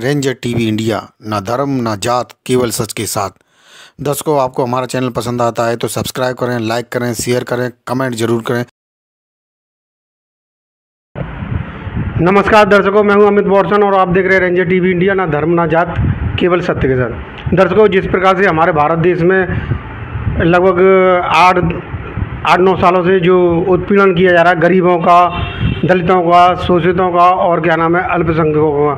Ranger TV India, ना धर्म ना जात, केवल सच के साथ। दर्शकों, आपको हमारा चैनल पसंद आता है तो सब्सक्राइब करें, लाइक करें, शेयर करें, कमेंट जरूर करें। नमस्कार दर्शकों, मैं हूं अमित वॉटसन और आप देख रहे हैं रेंजर टीवी इंडिया, ना धर्म ना जात, केवल सत्य के साथ। दर्शकों, जिस प्रकार से हमारे भारत देश में लगभग 8-9 सालों से जो उत्पीड़न किया जा रहा है गरीबों का, दलितों का, शोषितों का और क्या नाम है अल्पसंख्यकों का,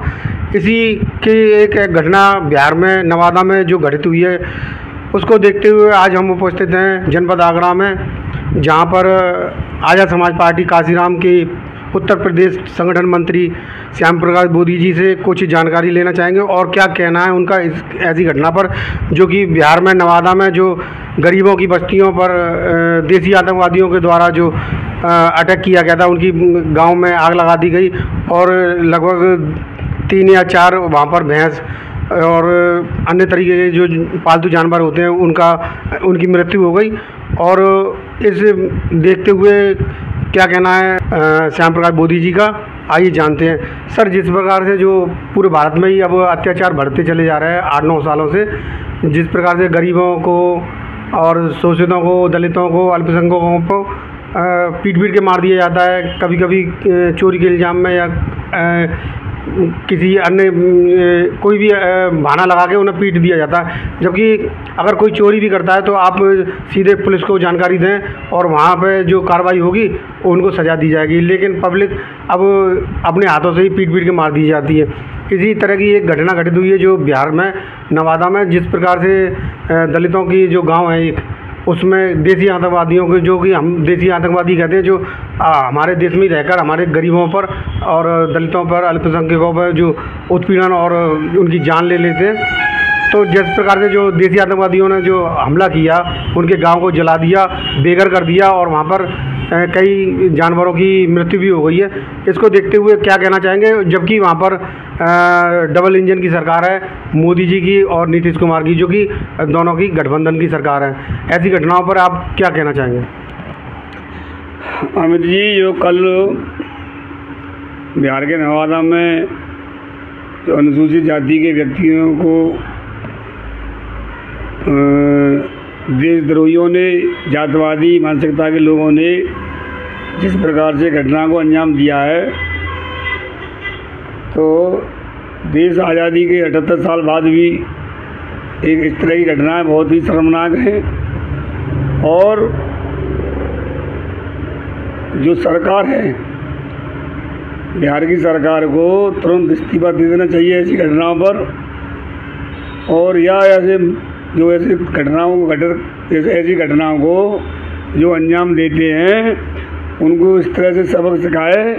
इसी की एक घटना बिहार में नवादा में जो घटित हुई है, उसको देखते हुए आज हम उपस्थित हैं जनपद आगरा में, जहां पर आज़ाद समाज पार्टी काशीराम की उत्तर प्रदेश संगठन मंत्री श्याम प्रकाश बोधी जी से कुछ जानकारी लेना चाहेंगे और क्या कहना है उनका इस ऐसी घटना पर, जो कि बिहार में नवादा में जो गरीबों की बस्तियों पर देसी आतंकवादियों के द्वारा जो अटैक किया गया था, उनकी गांव में आग लगा दी गई और लगभग 3 या 4 वहां पर भैंस और अन्य तरीके के जो पालतू जानवर होते हैं उनकी मृत्यु हो गई। और इस देखते हुए क्या कहना है श्याम प्रकाश बोधी जी का, आइए जानते हैं। सर, जिस प्रकार से जो पूरे भारत में ही अब अत्याचार बढ़ते चले जा रहे हैं 8-9 सालों से, जिस प्रकार से गरीबों को और शोषितों को, दलितों को, अल्पसंख्यकों को पीट के मार दिया जाता है, कभी कभी चोरी के इल्ज़ाम में या किसी अन्य कोई भी बहाना लगा के उन्हें पीट दिया जाता है। जबकि अगर कोई चोरी भी करता है तो आप सीधे पुलिस को जानकारी दें और वहाँ पे जो कार्रवाई होगी उनको सज़ा दी जाएगी, लेकिन पब्लिक अब अपने हाथों से ही पीट के मार दी जाती है। इसी तरह की एक घटना घटित हुई है जो बिहार में नवादा में, जिस प्रकार से दलितों की जो गाँव है एक, उसमें देसी आतंकवादियों को, जो कि हम देसी आतंकवादी कहते हैं, जो हमारे देश में ही रहकर हमारे गरीबों पर और दलितों पर, अल्पसंख्यकों पर जो उत्पीड़न और उनकी जान ले लेते हैं। तो जिस प्रकार से जो देसी आतंकवादियों ने जो हमला किया, उनके गांव को जला दिया, बेघर कर दिया और वहां पर कई जानवरों की मृत्यु भी हो गई है। इसको देखते हुए क्या कहना चाहेंगे, जबकि वहां पर डबल इंजन की सरकार है, मोदी जी की और नीतीश कुमार की, जो कि दोनों की गठबंधन की सरकार है। ऐसी घटनाओं पर आप क्या कहना चाहेंगे? अमित जी, जो कल बिहार के नवादा में जो अनुसूचित जाति के व्यक्तियों को देशद्रोहियों ने, जातवादी मानसिकता के लोगों ने जिस प्रकार से घटना को अंजाम दिया है, तो देश आज़ादी के 78 साल बाद भी एक इस तरह की घटनाएं बहुत ही शर्मनाक हैं। और जो सरकार है, बिहार की सरकार को तुरंत इस्तीफा दे देना चाहिए ऐसी घटनाओं पर, और या ऐसी घटनाओं को जो अंजाम देते हैं उनको इस तरह से सबक सिखाए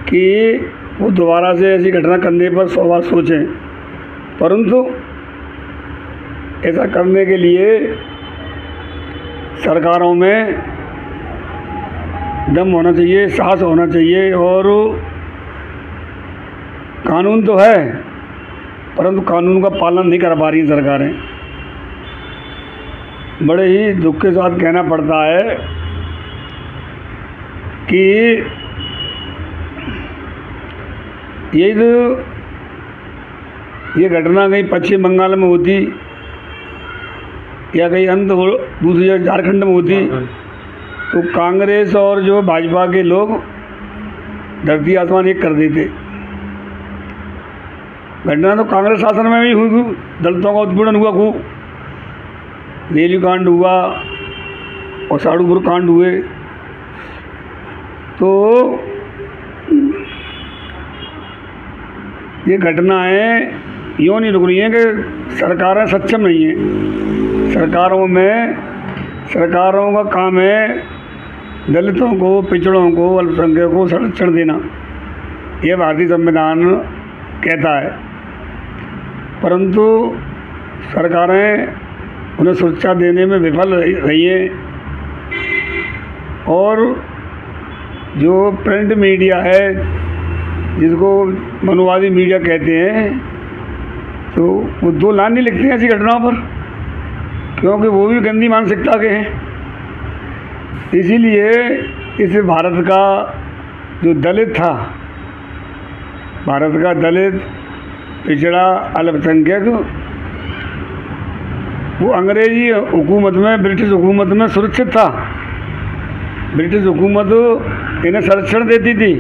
कि वो दोबारा से ऐसी घटना करने पर 100 बार सोचें। परंतु ऐसा करने के लिए सरकारों में दम होना चाहिए, साहस होना चाहिए। और कानून तो है, परंतु कानून का पालन नहीं कर पा रही सरकारें। बड़े ही दुख के साथ कहना पड़ता है कि ये घटना कहीं पश्चिम बंगाल में होती या कहीं अन्य दूसरी जगह झारखंड में होती तो कांग्रेस और जो भाजपा के लोग धरती आसमान एक कर देते। घटना तो कांग्रेस शासन में भी हुई, दलितों का उत्पीड़न हुआ, खूब रेली कांड हुआ और साड़ूपुर कांड हुए। तो ये घटनाएं यूँ नहीं रुक रही हैं कि सरकारें सक्षम नहीं हैं। सरकारों का काम है दलितों को, पिछड़ों को, अल्पसंख्यकों को संरक्षण देना, ये भारतीय संविधान कहता है। परंतु सरकारें उन्हें सुरक्षा देने में विफल रही है। और जो प्रिंट मीडिया है, जिसको मनुवादी मीडिया कहते हैं, तो वो 2 लाइन नहीं लिखते हैं ऐसी घटनाओं पर, क्योंकि वो भी गंदी मानसिकता के हैं। इसीलिए इस भारत का जो दलित था, भारत का दलित पिछड़ा अल्पसंख्यक वो अंग्रेजी हुकूमत में, ब्रिटिश हुकूमत में सुरक्षित था। ब्रिटिश हुकूमत इन्हें संरक्षण देती थी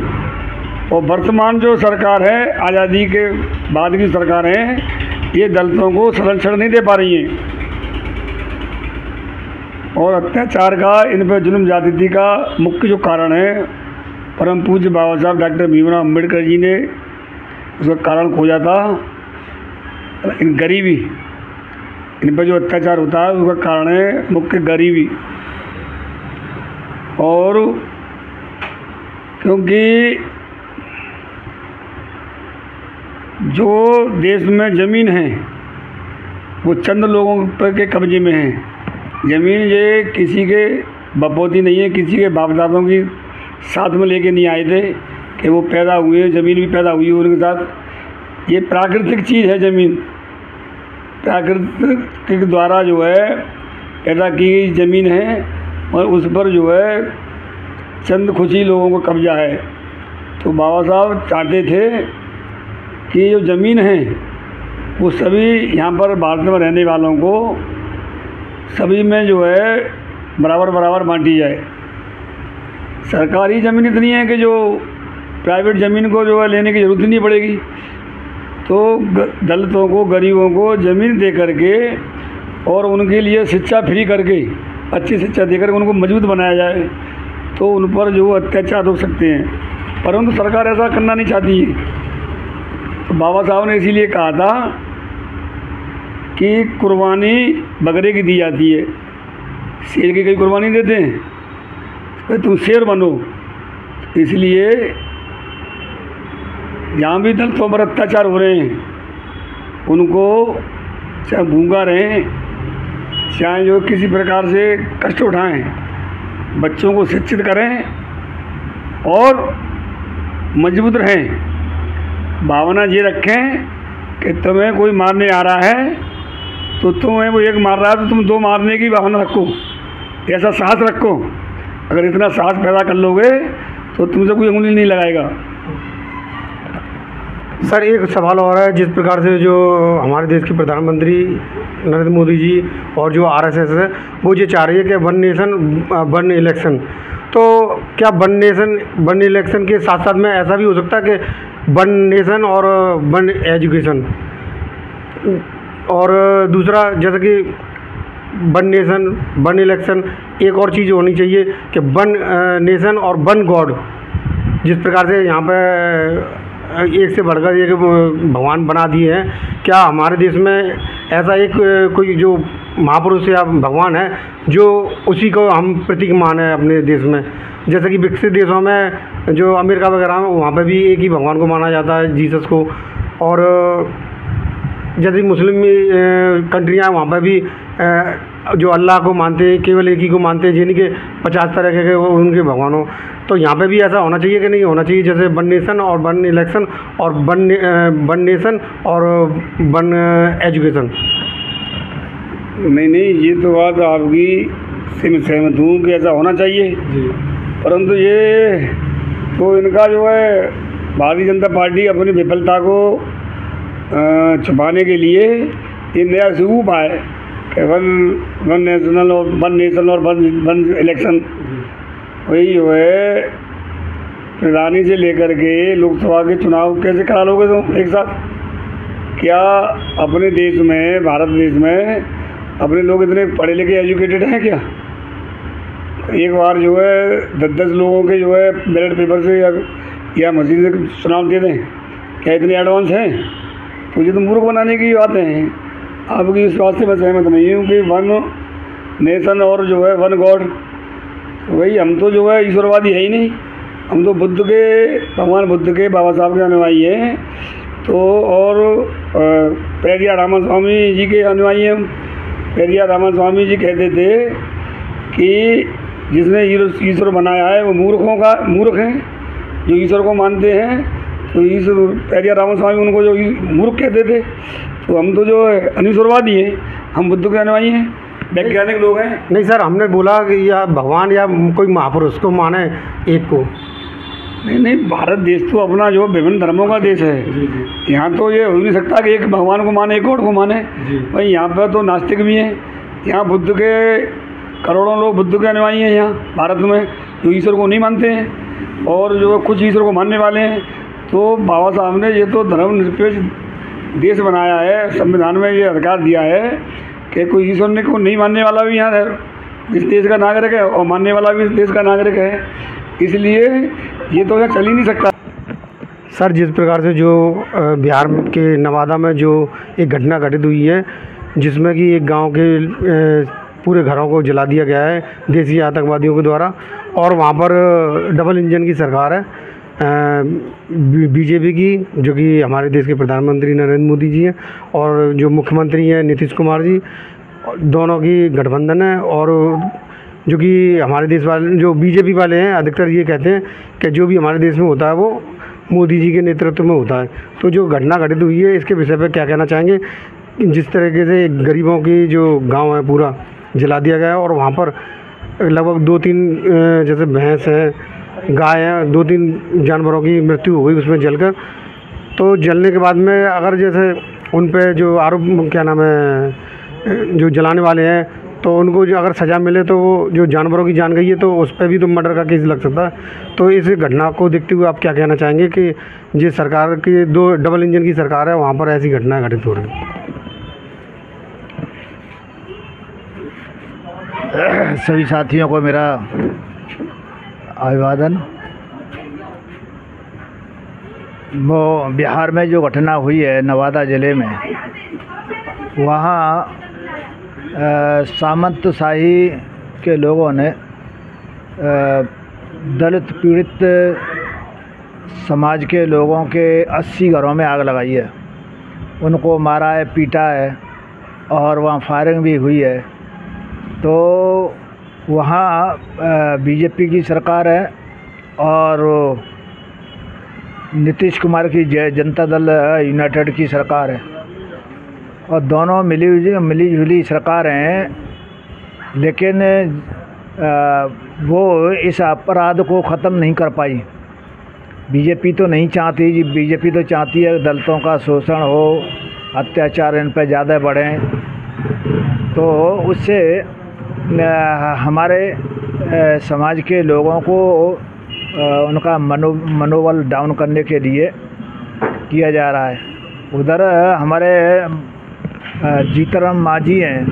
और वर्तमान जो सरकार है, आज़ादी के बाद की सरकार है, ये दलितों को संरक्षण नहीं दे पा रही हैं और अत्याचार का, इन पर जुल्म ज्यादती का मुख्य जो कारण है, परम पूज्य बाबा साहब डॉक्टर भीमराव अम्बेडकर जी ने उसका कारण खोजा था। इन गरीबी, इन पर जो अत्याचार होता है उसका कारण है मुख्य गरीबी। और क्योंकि जो देश में ज़मीन है वो चंद लोगों के कब्जे में है। ज़मीन ये किसी के बपौती नहीं है, किसी के बाप दादों की साथ में लेके नहीं आए थे कि वो पैदा हुए, ज़मीन भी पैदा हुई उनके साथ। ये प्राकृतिक चीज़ है ज़मीन, प्राकृतिक के द्वारा जो है पैदा की गई ज़मीन है और उस पर जो है चंद खुशी लोगों को कब्जा है। तो बाबा साहब चाहते थे कि जो ज़मीन है वो सभी यहाँ पर भारत में रहने वालों को सभी में जो है बराबर बराबर बांटी जाए। सरकारी ज़मीन इतनी है कि जो प्राइवेट ज़मीन को जो है लेने की ज़रूरत नहीं पड़ेगी। तो दलितों को, गरीबों को ज़मीन दे करके और उनके लिए शिक्षा फ्री करके, अच्छी शिक्षा देकर उनको मजबूत बनाया जाए तो उन पर जो अत्याचार हो सकते हैं, परंतु सरकार ऐसा करना नहीं चाहती है। तो बाबा साहब ने इसीलिए कहा था कि कुर्बानी बकरे की दी जाती है, शेर की कहीं कुर्बानी देते हैं, तो तुम शेर बनो। इसलिए जहाँ भी दलितों पर अत्याचार हो रहे हैं उनको चाहे गूंगा रहें, चाहे जो किसी प्रकार से कष्ट उठाएं, बच्चों को शिक्षित करें और मजबूत रहें। भावना ये रखें कि तुम्हें कोई मारने आ रहा है तो तुम्हें वो एक मार रहा है तो तुम दो मारने की भावना रखो, ऐसा साहस रखो। अगर इतना साहस पैदा कर लोगे तो तुमसे कोई उंगली नहीं लगाएगा। सर एक सवाल और है, जिस प्रकार से जो हमारे देश के प्रधानमंत्री नरेंद्र मोदी जी और जो आरएसएस है वो ये चाह रही है कि वन नेशन वन इलेक्शन, तो क्या वन नेशन वन इलेक्शन के साथ साथ में ऐसा भी हो सकता है कि वन नेशन और वन एजुकेशन, और दूसरा जैसे कि वन नेशन वन इलेक्शन, एक और चीज़ होनी चाहिए कि वन नेशन और वन गॉड, जिस प्रकार से यहाँ पे एक से बढ़कर एक भगवान बना दिए हैं। क्या हमारे देश में ऐसा एक कोई जो महापुरुष या भगवान है जो उसी को हम प्रतीक माने अपने देश में? जैसे कि विकसित देशों में जो अमेरिका वगैरह में वहाँ पे भी एक ही भगवान को माना जाता है, जीसस को, और जैसे मुस्लिम कंट्रियाँ वहाँ पर भी जो अल्लाह को मानते हैं, केवल एक ही को मानते हैं, जिन्हीं के 50 तरह के वो उनके भगवानों। तो यहाँ पे भी ऐसा होना चाहिए कि नहीं होना चाहिए, जैसे वन नेशन और वन इलेक्शन और वन नेशन और वन एजुकेशन? नहीं, ये तो बात आपकी से मैं सहमत हूँ कि ऐसा होना चाहिए जी। परंतु ये तो इनका जो है भारतीय जनता पार्टी अपनी विफलता को छुपाने के लिए ये नया स्वरूप आए कि वन नेशन और वन इलेक्शन। वही जो है प्रधानी से लेकर के लोकसभा के चुनाव कैसे करा लोगे तुम एक साथ? क्या अपने देश में, भारत देश में अपने लोग इतने पढ़े लिखे एजुकेटेड हैं क्या? एक बार जो है 10-10 लोगों के जो है बैलेट पेपर से या मशीन से चुनाव दे दें, क्या इतने एडवांस हैं? तो ये तो मूर्ख बनाने की बातें हैं। आपकी इस बात से मैं सहमत नहीं हूँ कि वन नेशन और जो है वन गॉड, वही हम तो जो है ईश्वरवादी है ही नहीं। हम तो बुद्ध के, भगवान बुद्ध के, बाबा साहब के अनुयायी हैं। तो और पेरियार रामन स्वामी जी के अनुयायी हैं। पेरियार रामन स्वामी जी कहते थे कि जिसने ईश्वर बनाया है वो मूर्ख हैं जो ईश्वर को मानते हैं। तो पेरियार रामन स्वामी उनको जो मूर्ख कहते थे। तो हम तो जो है अनिश्वरवादी हैं, हम बुद्ध के अनुयायी हैं, वैज्ञानिक लोग हैं। नहीं सर, हमने बोला कि या भगवान या कोई महापुरुष को माने एक को। नहीं, भारत देश तो अपना जो विभिन्न धर्मों का देश है। यहाँ तो ये हो नहीं सकता कि एक भगवान को माने, एक और को माने। भाई यहाँ पर तो नास्तिक भी हैं। यहाँ बुद्ध के करोड़ों लोग बुद्ध के अनुयायी हैं यहाँ भारत में, जो ईश्वर को नहीं मानते हैं, और जो कुछ ईश्वर को मानने वाले हैं। तो बाबा साहब ने ये तो धर्मनिरपेक्ष देश बनाया है, संविधान में ये अधिकार दिया है कि कोई ईश्वर को नहीं मानने वाला भी यहाँ इस देश का नागरिक है और मानने वाला भी इस देश का नागरिक है। इसलिए ये तो यहाँ चल ही नहीं सकता। सर, जिस प्रकार से जो बिहार के नवादा में जो एक घटना घटित हुई है, जिसमें कि एक गांव के पूरे घरों को जला दिया गया है देसी आतंकवादियों के द्वारा, और वहां पर डबल इंजन की सरकार है बीजेपी की, जो कि हमारे देश के प्रधानमंत्री नरेंद्र मोदी जी हैं, और जो मुख्यमंत्री हैं नीतीश कुमार जी, दोनों की गठबंधन है। और जो कि हमारे देश वाले जो बीजेपी वाले हैं अधिकतर ये कहते हैं कि जो भी हमारे देश में होता है वो मोदी जी के नेतृत्व में होता है। तो जो घटना घटित हुई है इसके विषय पर क्या कहना चाहेंगे? जिस तरीके से गरीबों की जो गांव है पूरा जला दिया गया है, और वहाँ पर लगभग 2-3 जैसे भैंस हैं, गाय हैं, 2-3 जानवरों की मृत्यु हो गई उसमें जलकर। तो जलने के बाद में अगर जैसे उन पे जो आरोप क्या नाम है जो जलाने वाले हैं, तो उनको जो अगर सज़ा मिले तो वो जो जानवरों की जान गई है तो उस पर भी तो मर्डर का केस लग सकता है। तो इस घटना को देखते हुए आप क्या कहना चाहेंगे कि जिस सरकार की 2 डबल इंजन की सरकार है वहाँ पर ऐसी घटनाएं घटित हो रही हैं? सभी साथियों को मेरा अभिवादन। वो बिहार में जो घटना हुई है नवादा ज़िले में, वहाँ सामंतशाही के लोगों ने दलित पीड़ित समाज के लोगों के 80 घरों में आग लगाई है, उनको मारा है, पीटा है, और वहाँ फायरिंग भी हुई है। तो वहाँ बीजेपी की सरकार है और नीतीश कुमार की जनता दल यूनाइटेड की सरकार है, और दोनों मिली जुली सरकार हैं। लेकिन वो इस अपराध को ख़त्म नहीं कर पाई। बीजेपी तो नहीं चाहती, बीजेपी तो चाहती है दलितों का शोषण हो, अत्याचार इन पर ज़्यादा बढ़ें। तो उससे हमारे समाज के लोगों को उनका मनोबल डाउन करने के लिए किया जा रहा है। उधर हमारे जीतराम मांझी हैं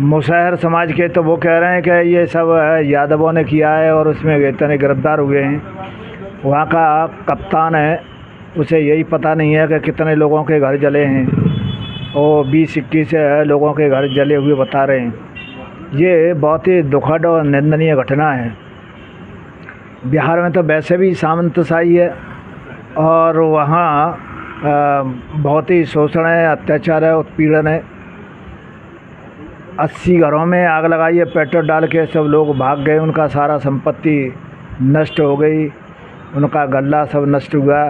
मुसहर समाज के, तो वो कह रहे हैं कि ये सब यादवों ने किया है और उसमें इतने गिरफ्तार हुए हैं। वहाँ का कप्तान है, उसे यही पता नहीं है कि कितने लोगों के घर जले हैं, और 20-21 लोगों के घर जले हुए बता रहे हैं। ये बहुत ही दुखद और निंदनीय घटना है। बिहार में तो वैसे भी सामंतशाही है, और वहाँ बहुत ही शोषण है, अत्याचार है, उत्पीड़न है। 80 घरों में आग लगाई है पेट्रोल डाल के, सब लोग भाग गए, उनका सारा संपत्ति नष्ट हो गई, उनका गल्ला सब नष्ट हुआ,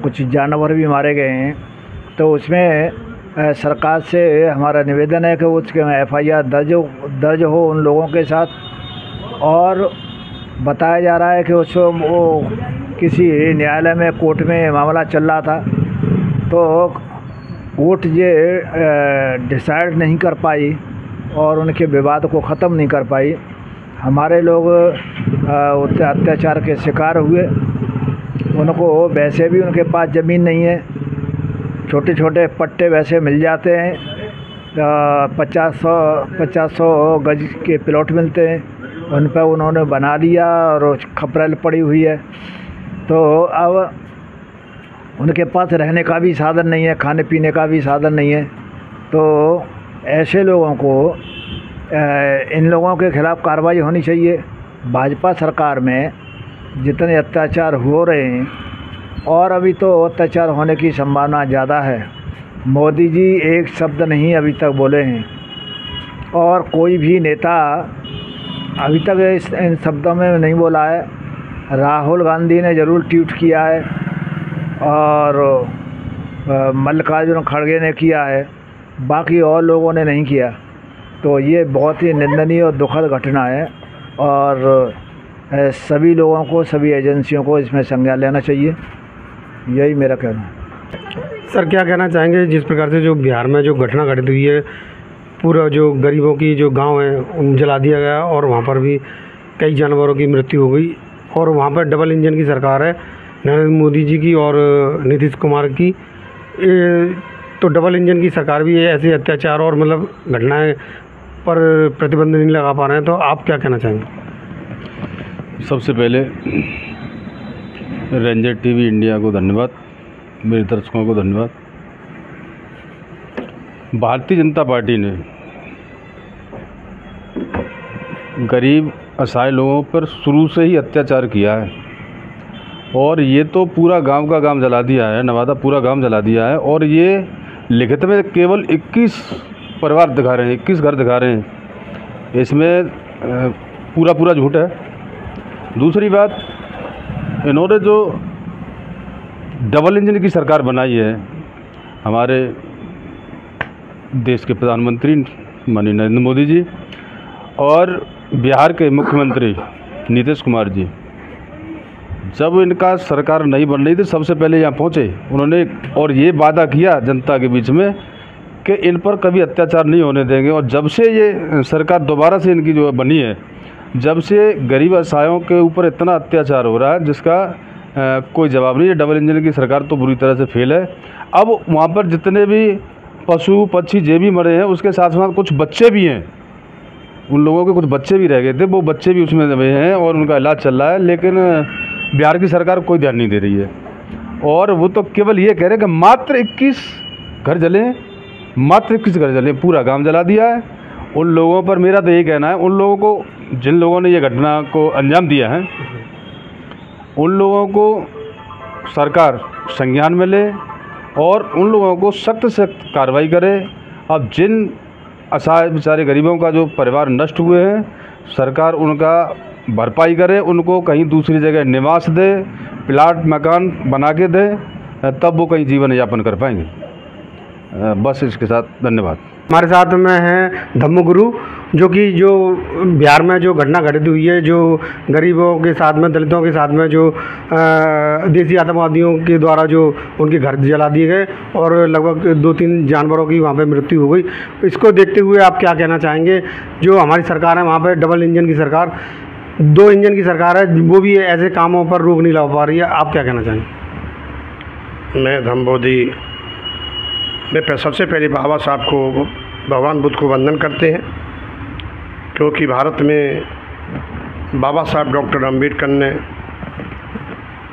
कुछ जानवर भी मारे गए हैं। तो उसमें सरकार से हमारा निवेदन है कि उसके FIR दर्ज हो उन लोगों के साथ। और बताया जा रहा है कि उसको वो किसी न्यायालय में कोर्ट में मामला चल रहा था, तो कोर्ट ये डिसाइड नहीं कर पाई और उनके विवाद को ख़त्म नहीं कर पाई। हमारे लोग अत्याचार के शिकार हुए, उनको वैसे भी उनके पास ज़मीन नहीं है, छोटे छोटे पट्टे वैसे मिल जाते हैं, 50-100 गज के प्लॉट मिलते हैं, उन पर उन्होंने बना लिया और खपरेल पड़ी हुई है। तो अब उनके पास रहने का भी साधन नहीं है, खाने पीने का भी साधन नहीं है। तो ऐसे लोगों को इन लोगों के ख़िलाफ़ कार्रवाई होनी चाहिए। भाजपा सरकार में जितने अत्याचार हो रहे हैं, और अभी तो अत्याचार होने की संभावना ज़्यादा है। मोदी जी एक शब्द नहीं अभी तक बोले हैं, और कोई भी नेता अभी तक इन शब्दों में नहीं बोला है। राहुल गांधी ने ज़रूर ट्वीट किया है, और मल्लिकार्जुन खड़गे ने किया है, बाकी और लोगों ने नहीं किया। तो ये बहुत ही निंदनीय और दुखद घटना है, और सभी लोगों को, सभी एजेंसियों को इसमें संज्ञान लेना चाहिए। यही मेरा कहना है। सर क्या कहना चाहेंगे जिस प्रकार से जो बिहार में जो घटना घटित हुई है, पूरा जो गरीबों की जो गांव है उन जला दिया गया और वहां पर भी कई जानवरों की मृत्यु हो गई, और वहां पर डबल इंजन की सरकार है नरेंद्र मोदी जी की और नीतीश कुमार की। तो डबल इंजन की सरकार भी ऐसे अत्याचार और मतलब घटनाएं पर प्रतिबंध नहीं लगा पा रहे हैं, तो आप क्या कहना चाहेंगे? सबसे पहले रेंजर टीवी इंडिया को धन्यवाद, मेरे दर्शकों को धन्यवाद। भारतीय जनता पार्टी ने गरीब असहाय लोगों पर शुरू से ही अत्याचार किया है, और ये तो पूरा गांव का गांव जला दिया है, नवादा पूरा गांव जला दिया है। और ये लिखित में केवल 21 परिवार दिखा रहे हैं, 21 घर दिखा रहे हैं, इसमें पूरा झूठ है। दूसरी बात, इन्होंने जो डबल इंजन की सरकार बनाई है, हमारे देश के प्रधानमंत्री माननीय नरेंद्र मोदी जी और बिहार के मुख्यमंत्री नीतीश कुमार जी, जब इनका सरकार नहीं बन रही थी सबसे पहले यहाँ पहुँचे उन्होंने, और ये वादा किया जनता के बीच में कि इन पर कभी अत्याचार नहीं होने देंगे। और जब से ये सरकार दोबारा से इनकी जो बनी है, जब से गरीब असहायों के ऊपर इतना अत्याचार हो रहा है जिसका कोई जवाब नहीं है। डबल इंजन की सरकार तो बुरी तरह से फेल है। अब वहाँ पर जितने भी पशु पक्षी जे भी मरे हैं, उसके साथ साथ कुछ बच्चे भी हैं, उन लोगों के कुछ बच्चे भी रह गए थे, वो बच्चे भी उसमें दबे हैं और उनका इलाज चल रहा है, लेकिन बिहार की सरकार कोई ध्यान नहीं दे रही है। और वो तो केवल ये कह रहे हैं कि मात्र 21 घर जले, मात्र 21 घर जले, पूरा गांव जला दिया है। उन लोगों पर मेरा तो यही कहना है, उन लोगों को, जिन लोगों ने ये घटना को अंजाम दिया है, उन लोगों को सरकार संज्ञान में ले और उन लोगों को सख्त से सख्त कार्रवाई करे। अब जिन असहाय बेचारे गरीबों का जो परिवार नष्ट हुए हैं, सरकार उनका भरपाई करे, उनको कहीं दूसरी जगह निवास दे, प्लाट मकान बना के दे, तब वो कहीं जीवन यापन कर पाएंगे। बस इसके साथ धन्यवाद। हमारे साथ में हैं धम्मगुरु, जो कि जो बिहार में जो घटना घटित हुई है, जो गरीबों के साथ में, दलितों के साथ में जो देसी आतंकवादियों के द्वारा जो उनके घर जला दिए गए और लगभग 2-3 जानवरों की वहाँ पे मृत्यु हो गई, इसको देखते हुए आप क्या कहना चाहेंगे? जो हमारी सरकार है वहाँ पे डबल इंजन की सरकार, 2 इंजन की सरकार है, वो भी ऐसे कामों पर रोक नहीं लगा पा रही है, आप क्या कहना चाहेंगे? मैं धम्मबोधी में सबसे पहले बाबा साहब को, भगवान बुद्ध को वंदन करते हैं, क्योंकि भारत में बाबा साहब डॉक्टर अम्बेडकर ने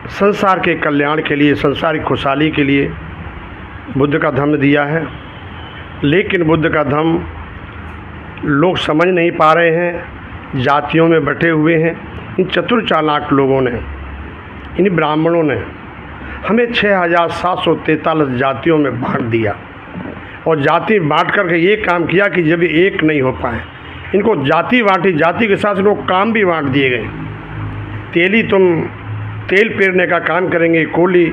संसार के कल्याण के लिए, संसार की खुशहाली के लिए बुद्ध का धम्म दिया है। लेकिन बुद्ध का धम्म लोग समझ नहीं पा रहे हैं, जातियों में बटे हुए हैं। इन चतुर चालाक लोगों ने, इन ब्राह्मणों ने हमें 6743 जातियों में बांट दिया, और जाति बांट करके ये काम किया कि जब एक नहीं हो पाए, इनको जाति बांटी, जाति के साथ लोग काम भी बांट दिए गए। तेली तुम तेल पेरने का काम करेंगे, कोली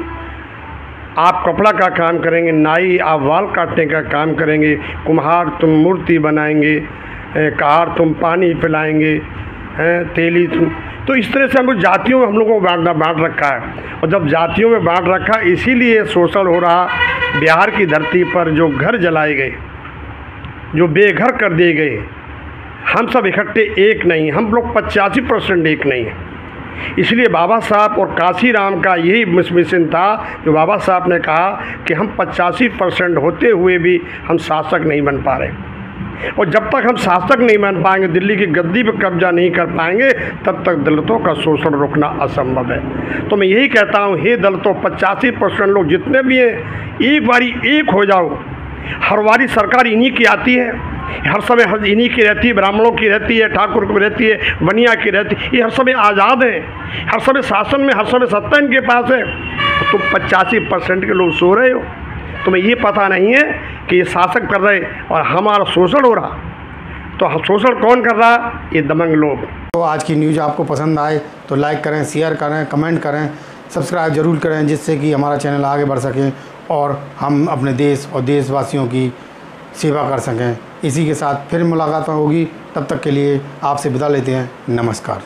आप कपड़ा का काम करेंगे, नाई आप वाल काटने का काम करेंगे, कुम्हार तुम मूर्ति बनाएंगे, कहार तुम पानी पिलाएंगे, तेली तुम। तो इस तरह से हम लोग जातियों में हम लोगों को बांट रखा है। और जब जातियों में बांट रखा, इसीलिए शोषण हो रहा। बिहार की धरती पर जो घर जलाए गए, जो बेघर कर दिए गए, हम सब इकट्ठे एक नहीं, हम लोग 85% एक नहीं है। इसलिए बाबा साहब और काशी राम का यही मिशन था, जो बाबा साहब ने कहा कि हम 85% होते हुए भी हम शासक नहीं बन पा रहे, और जब तक हम शासक नहीं बन पाएंगे, दिल्ली की गद्दी पर कब्जा नहीं कर पाएंगे, तब तक दलितों का शोषण रोकना असंभव है। तो मैं यही कहता हूँ, हे दलितों, 85% लोग जितने भी हैं, एक बारी एक हो जाओ। हर बारी सरकार इन्हीं की आती है, हर समय इन्हीं की रहती है, ब्राह्मणों की रहती है, ठाकुर की रहती है, बनिया की रहती है। ये हर समय आज़ाद हैं, हर समय शासन में, हर समय सत्ता इनके पास है। तो 85% के लोग सो रहे हो, तुम्हें ये पता नहीं है कि ये शासक कर रहे और हमारा शोषण हो रहा। तो शोषण कौन कर रहा? ये दबंग लोग। तो आज की न्यूज़ आपको पसंद आए तो लाइक करें, शेयर करें, कमेंट करें, सब्सक्राइब ज़रूर करें, जिससे कि हमारा चैनल आगे बढ़ सके और हम अपने देश और देशवासियों की सेवा कर सकें। इसी के साथ फिर मुलाकात होगी, तब तक के लिए आपसे विदा लेते हैं। नमस्कार।